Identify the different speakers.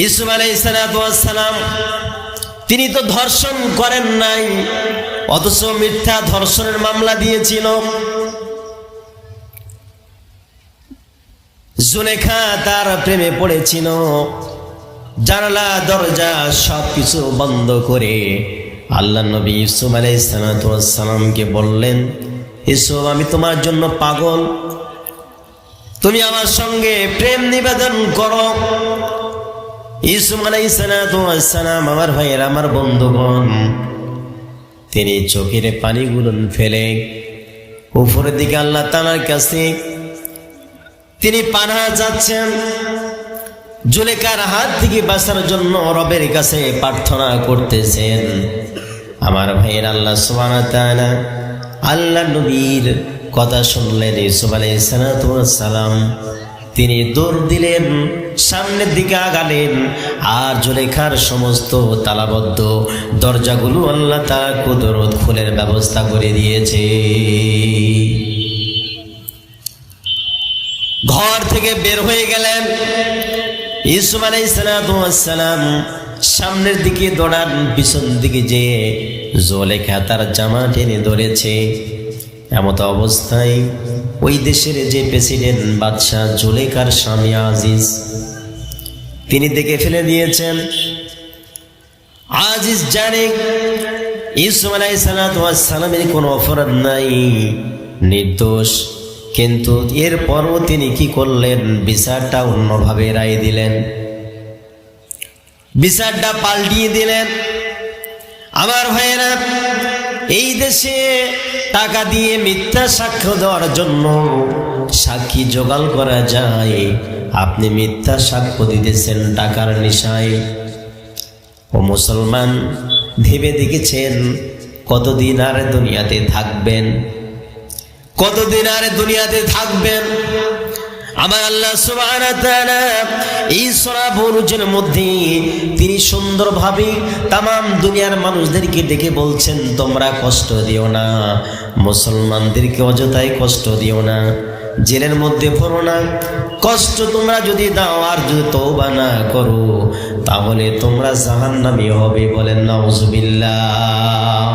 Speaker 1: ইউসুফ আলাইহিস সালাম তিনি তো ধর্ষণ করেন নাই, অথচ মিথ্যা ধর্ষণের মামলা দিয়েছিল। জুলেখা তার প্রেমে পড়েছিল। জানালা দরজা সবকিছু বন্ধ করে আল্লাহ নবী ইউসুফ আলাইহিস সালামকে বললেন, ইউসুফ আমি তোমার জন্য পাগল, তুমি আমার সঙ্গে প্রেম নিবেদন করো। ইউসুফ আলাইহিস সালাম আমার ভাইয়ের, আমার বন্ধুগণ, তিনি চোখের পানিগুলো ফেলে উপরের দিকে আল্লাহ তাআলার কাছে তিনি পানাহ যাচ্ছেন। জুলেখার হাত থেকে বাঁচার জন্য রবের কাছে প্রার্থনা করতেছেন। আমার ভাইয়ের, আল্লাহ সুবহানাহু ওয়া তাআলা আল্লাহ নবীর কথা শুনলেন। ইউসুফ আলাইহিস সালাম তিনি দৌড় দিলেন, সামনের দিকে আগালেন, আর জুলেখার সমস্ত তালাবদ্ধ দরজাগুলো আল্লাহ তাআলা কুদরত খুলের ব্যবস্থা করে দিয়েছে। ঘর থেকে বের হয়ে গেলেন। ইউসুফ আলাইহিস সালাম সামনের দিকে দৌড়ান, পিছন দিকে যেয়ে জুলেখা তার জামা টেনে ধরেছে। এমত অবস্থায় ওই দেশের যে প্রেসিডেন্ট বাদশাহ জুলেখার স্বামী আজিজ, তিনি দেখে ফেলে দিয়েছেন। আজিজ জানে ইউসুফ আলাইহিস সালামের কোনো অপরাধ নাই, নির্দোষ, কিন্তু এরপরও তিনি কি করলেন, বিচারটা অন্যভাবে রায় দিলেন, বিচারটা পাল্টিয়ে দিলেন। আমার ভাইয়েরা, এই দেশে টাকা দিয়ে মিথ্যা সাক্ষ্য দেওয়ার জন্য সাক্ষী জোগাড় করা যায়, আপনি মিথ্যা সাক্ষ্য দিতেছেন টাকার নেশায়। ও মুসলমান, ভেবে দেখেছেন কতদিন আর দুনিয়াতে থাকবেন? কতদিন আর দুনিয়াতে থাকবেন? আমার আল্লাহ সুবহানাহু ওয়া তাআলা এই সূরা বুরুজের মধ্যে তিনি সুন্দরভাবে তামাম দুনিয়ার মানুষদেরকে ডেকে বলছেন, তোমরা কষ্ট দিও না, মুসলমানদেরকে অযথাই কষ্ট দিও না, জেলের মধ্যে পড়ো না। কষ্ট তোমরা যদি দাও আর যদি তওবা না করো, তাহলে তোমরা জাহান্নামী হবে। বলেন নাউজুবিল্লাহ।